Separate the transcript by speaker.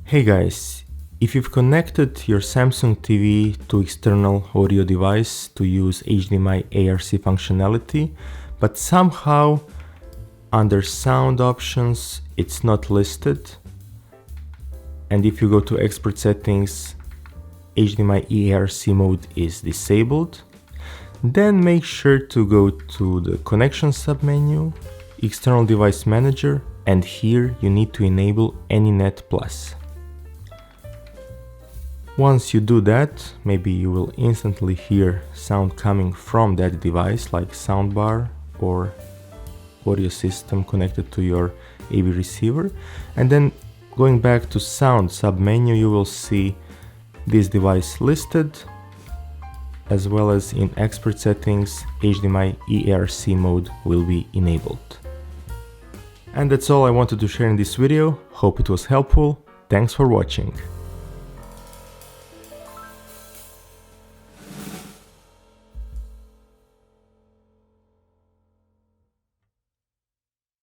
Speaker 1: Hey guys, if you've connected your Samsung TV to external audio device to use HDMI ARC functionality, but somehow under sound options it's not listed, and if you go to expert settings, HDMI eARC mode is disabled, then make sure to go to the connection submenu, external device manager, and here you need to enable Anynet Plus. Once you do that, maybe you will instantly hear sound coming from that device like soundbar or audio system connected to your AV receiver. And then going back to sound submenu, you will see this device listed, as well as in expert settings, HDMI eARC mode will be enabled. And that's all I wanted to share in this video. Hope it was helpful. Thanks for watching.